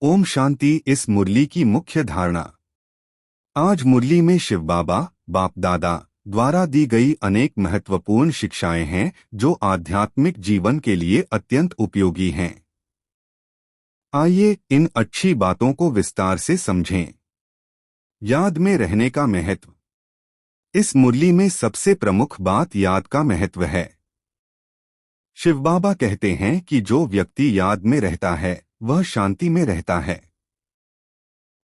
ओम शांति। इस मुरली की मुख्य धारणा। आज मुरली में शिव बाबा बाप दादा द्वारा दी गई अनेक महत्वपूर्ण शिक्षाएं हैं जो आध्यात्मिक जीवन के लिए अत्यंत उपयोगी हैं। आइए इन अच्छी बातों को विस्तार से समझें। याद में रहने का महत्व। इस मुरली में सबसे प्रमुख बात याद का महत्व है। शिव बाबा कहते हैं कि जो व्यक्ति याद में रहता है वह शांति में रहता है।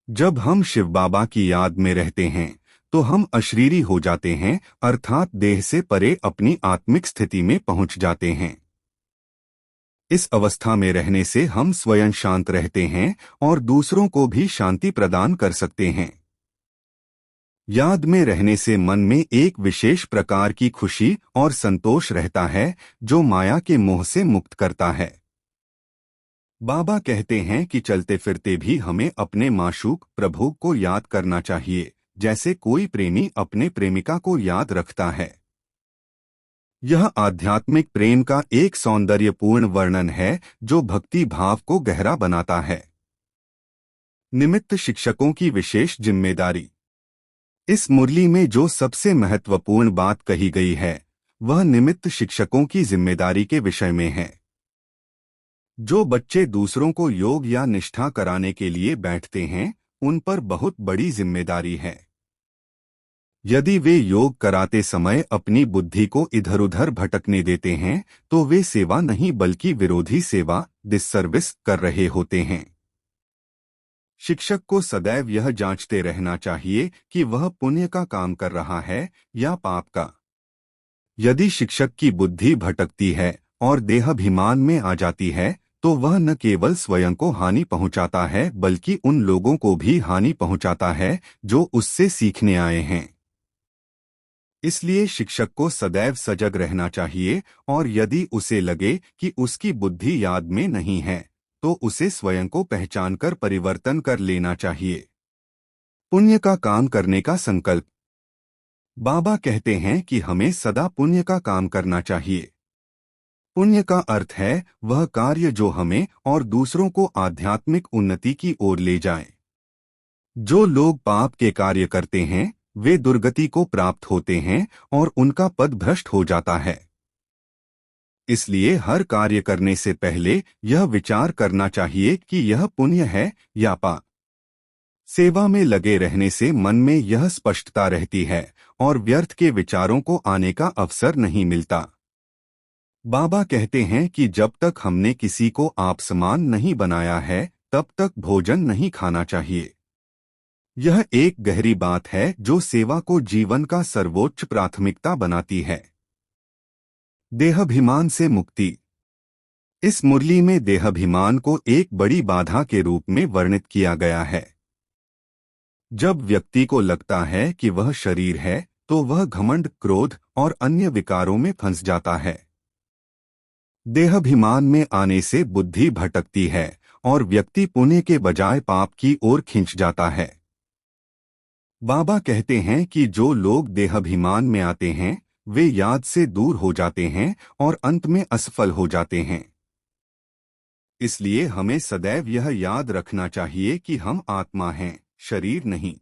जब हम शिव बाबा की याद में रहते हैं तो हम अशरीरी हो जाते हैं, अर्थात देह से परे अपनी आत्मिक स्थिति में पहुंच जाते हैं। इस अवस्था में रहने से हम स्वयं शांत रहते हैं और दूसरों को भी शांति प्रदान कर सकते हैं। याद में रहने से मन में एक विशेष प्रकार की खुशी और संतोष रहता है जो माया के मोह से मुक्त करता है। बाबा कहते हैं कि चलते फिरते भी हमें अपने माशूक प्रभु को याद करना चाहिए, जैसे कोई प्रेमी अपने प्रेमिका को याद रखता है। यह आध्यात्मिक प्रेम का एक सौंदर्यपूर्ण वर्णन है जो भक्ति भाव को गहरा बनाता है। निमित्त शिक्षकों की विशेष जिम्मेदारी। इस मुरली में जो सबसे महत्वपूर्ण बात कही गई है वह निमित्त शिक्षकों की जिम्मेदारी के विषय में है। जो बच्चे दूसरों को योग या निष्ठा कराने के लिए बैठते हैं उन पर बहुत बड़ी जिम्मेदारी है। यदि वे योग कराते समय अपनी बुद्धि को इधर उधर भटकने देते हैं तो वे सेवा नहीं बल्कि विरोधी सेवा डिससर्विस कर रहे होते हैं। शिक्षक को सदैव यह जांचते रहना चाहिए कि वह पुण्य का काम कर रहा है या पाप का। यदि शिक्षक की बुद्धि भटकती है और देहाभिमान में आ जाती है तो वह न केवल स्वयं को हानि पहुंचाता है बल्कि उन लोगों को भी हानि पहुंचाता है जो उससे सीखने आए हैं। इसलिए शिक्षक को सदैव सजग रहना चाहिए और यदि उसे लगे कि उसकी बुद्धि याद में नहीं है तो उसे स्वयं को पहचानकर परिवर्तन कर लेना चाहिए। पुण्य का काम करने का संकल्प। बाबा कहते हैं कि हमें सदा पुण्य का काम करना चाहिए। पुण्य का अर्थ है वह कार्य जो हमें और दूसरों को आध्यात्मिक उन्नति की ओर ले जाए। जो लोग पाप के कार्य करते हैं वे दुर्गति को प्राप्त होते हैं और उनका पद भ्रष्ट हो जाता है। इसलिए हर कार्य करने से पहले यह विचार करना चाहिए कि यह पुण्य है या पाप। सेवा में लगे रहने से मन में यह स्पष्टता रहती है और व्यर्थ के विचारों को आने का अवसर नहीं मिलता। बाबा कहते हैं कि जब तक हमने किसी को आप समान नहीं बनाया है तब तक भोजन नहीं खाना चाहिए। यह एक गहरी बात है जो सेवा को जीवन का सर्वोच्च प्राथमिकता बनाती है। देहाभिमान से मुक्ति। इस मुरली में देहाभिमान को एक बड़ी बाधा के रूप में वर्णित किया गया है। जब व्यक्ति को लगता है कि वह शरीर है तो वह घमंड, क्रोध और अन्य विकारों में फंस जाता है। देहाभिमान में आने से बुद्धि भटकती है और व्यक्ति पुण्य के बजाय पाप की ओर खिंच जाता है। बाबा कहते हैं कि जो लोग देहाभिमान में आते हैं वे याद से दूर हो जाते हैं और अंत में असफल हो जाते हैं। इसलिए हमें सदैव यह याद रखना चाहिए कि हम आत्मा हैं, शरीर नहीं।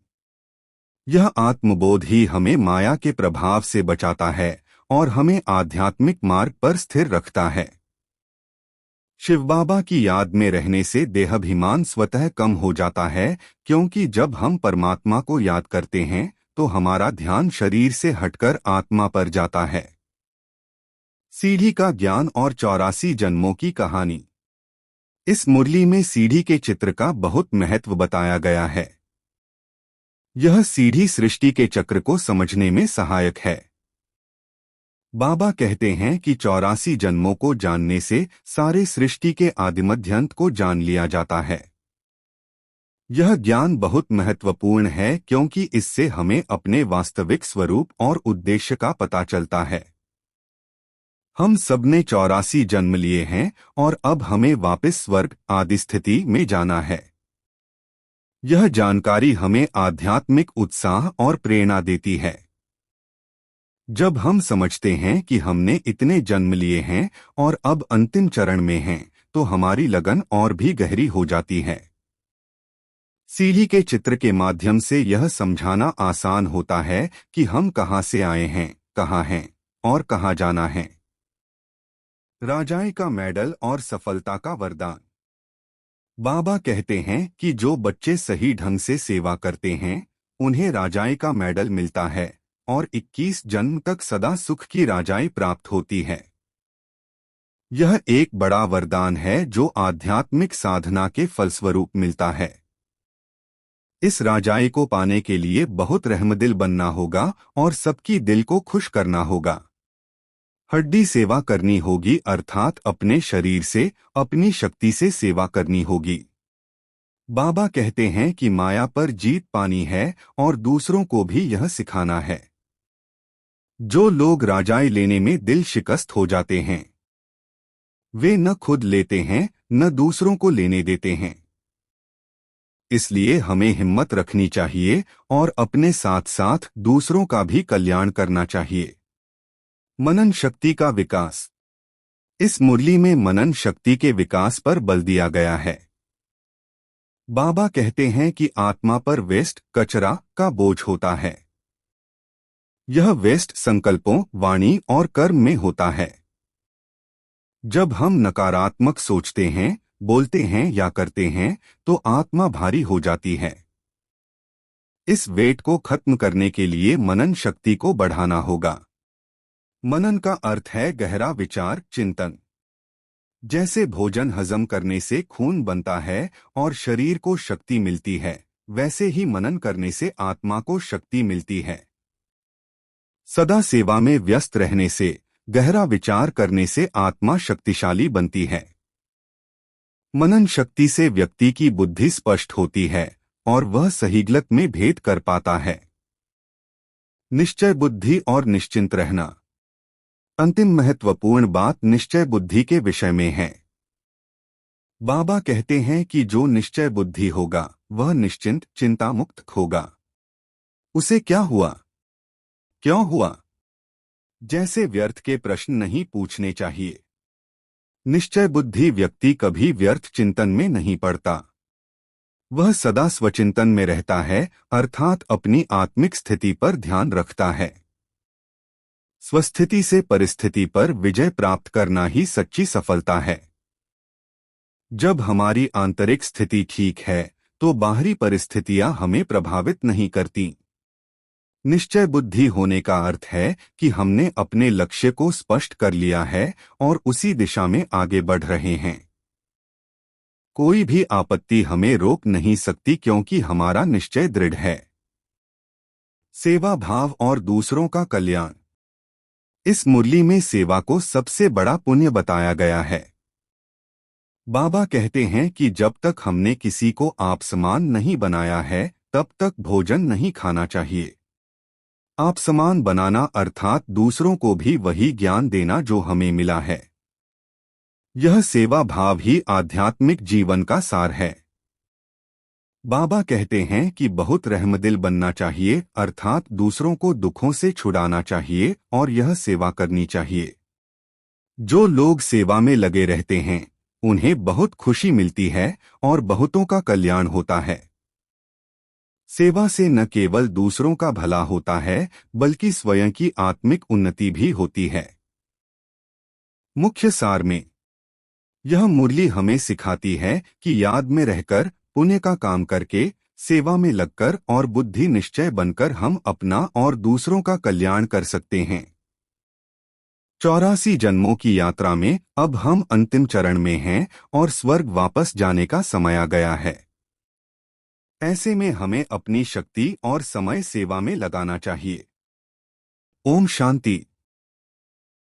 यह आत्मबोध ही हमें माया के प्रभाव से बचाता है और हमें आध्यात्मिक मार्ग पर स्थिर रखता है। शिव बाबा की याद में रहने से देहाभिमान स्वतः कम हो जाता है क्योंकि जब हम परमात्मा को याद करते हैं तो हमारा ध्यान शरीर से हटकर आत्मा पर जाता है। सीढ़ी का ज्ञान और 84 जन्मों की कहानी। इस मुरली में सीढ़ी के चित्र का बहुत महत्व बताया गया है। यह सीढ़ी सृष्टि के चक्र को समझने में सहायक है। बाबा कहते हैं कि 84 जन्मों को जानने से सारे सृष्टि के आदिमध्यांत को जान लिया जाता है। यह ज्ञान बहुत महत्वपूर्ण है क्योंकि इससे हमें अपने वास्तविक स्वरूप और उद्देश्य का पता चलता है। हम सबने 84 जन्म लिए हैं और अब हमें वापस स्वर्ग आदि स्थिति में जाना है। यह जानकारी हमें आध्यात्मिक उत्साह और प्रेरणा देती है। जब हम समझते हैं कि हमने इतने जन्म लिए हैं और अब अंतिम चरण में हैं, तो हमारी लगन और भी गहरी हो जाती है। सीढ़ी के चित्र के माध्यम से यह समझाना आसान होता है कि हम कहाँ से आए हैं, कहाँ हैं और कहाँ जाना है। राजाए का मेडल और सफलता का वरदान। बाबा कहते हैं कि जो बच्चे सही ढंग से सेवा करते हैं उन्हें राजाए का मेडल मिलता है और 21 जन्म तक सदा सुख की राजाई प्राप्त होती है। यह एक बड़ा वरदान है जो आध्यात्मिक साधना के फलस्वरूप मिलता है। इस राजाई को पाने के लिए बहुत रहमदिल बनना होगा और सबकी दिल को खुश करना होगा। हड्डी सेवा करनी होगी अर्थात अपने शरीर से, अपनी शक्ति से सेवा करनी होगी। बाबा कहते हैं कि माया पर जीत पानी है और दूसरों को भी यह सिखाना है। जो लोग राजाई लेने में दिल शिकस्त हो जाते हैं वे न खुद लेते हैं न दूसरों को लेने देते हैं। इसलिए हमें हिम्मत रखनी चाहिए और अपने साथ साथ दूसरों का भी कल्याण करना चाहिए। मनन शक्ति का विकास। इस मुरली में मनन शक्ति के विकास पर बल दिया गया है। बाबा कहते हैं कि आत्मा पर वेस्ट, कचरा का बोझ होता है। यह वेस्ट संकल्पों, वाणी और कर्म में होता है। जब हम नकारात्मक सोचते हैं, बोलते हैं या करते हैं तो आत्मा भारी हो जाती है। इस वेट को खत्म करने के लिए मनन शक्ति को बढ़ाना होगा। मनन का अर्थ है गहरा विचार, चिंतन। जैसे भोजन हजम करने से खून बनता है और शरीर को शक्ति मिलती है, वैसे ही मनन करने से आत्मा को शक्ति मिलती है। सदा सेवा में व्यस्त रहने से, गहरा विचार करने से आत्मा शक्तिशाली बनती है। मनन शक्ति से व्यक्ति की बुद्धि स्पष्ट होती है और वह सही गलत में भेद कर पाता है। निश्चय बुद्धि और निश्चिंत रहना। अंतिम महत्वपूर्ण बात निश्चय बुद्धि के विषय में है। बाबा कहते हैं कि जो निश्चय बुद्धि होगा वह निश्चिंत, चिंता मुक्त होगा। उसे क्या हुआ, क्यों हुआ जैसे व्यर्थ के प्रश्न नहीं पूछने चाहिए। निश्चय बुद्धि व्यक्ति कभी व्यर्थ चिंतन में नहीं पड़ता। वह सदा स्वचिंतन में रहता है अर्थात अपनी आत्मिक स्थिति पर ध्यान रखता है। स्वस्थिति से परिस्थिति पर विजय प्राप्त करना ही सच्ची सफलता है। जब हमारी आंतरिक स्थिति ठीक है तो बाहरी परिस्थितियां हमें प्रभावित नहीं करती। निश्चय बुद्धि होने का अर्थ है कि हमने अपने लक्ष्य को स्पष्ट कर लिया है और उसी दिशा में आगे बढ़ रहे हैं। कोई भी आपत्ति हमें रोक नहीं सकती क्योंकि हमारा निश्चय दृढ़ है। सेवा भाव और दूसरों का कल्याण। इस मुरली में सेवा को सबसे बड़ा पुण्य बताया गया है। बाबा कहते हैं कि जब तक हमने किसी को आप समान नहीं बनाया है तब तक भोजन नहीं खाना चाहिए। आप समान बनाना अर्थात दूसरों को भी वही ज्ञान देना जो हमें मिला है। यह सेवा भाव ही आध्यात्मिक जीवन का सार है। बाबा कहते हैं कि बहुत रहमदिल बनना चाहिए अर्थात दूसरों को दुखों से छुड़ाना चाहिए और यह सेवा करनी चाहिए। जो लोग सेवा में लगे रहते हैं उन्हें बहुत खुशी मिलती है और बहुतों का कल्याण होता है। सेवा से न केवल दूसरों का भला होता है बल्कि स्वयं की आत्मिक उन्नति भी होती है। मुख्य सार में यह मुरली हमें सिखाती है कि याद में रहकर, पुण्य का काम करके, सेवा में लगकर और बुद्धि निश्चय बनकर हम अपना और दूसरों का कल्याण कर सकते हैं। 84 जन्मों की यात्रा में अब हम अंतिम चरण में हैं और स्वर्ग वापस जाने का समय आ गया है। ऐसे में हमें अपनी शक्ति और समय सेवा में लगाना चाहिए। ओम शांति।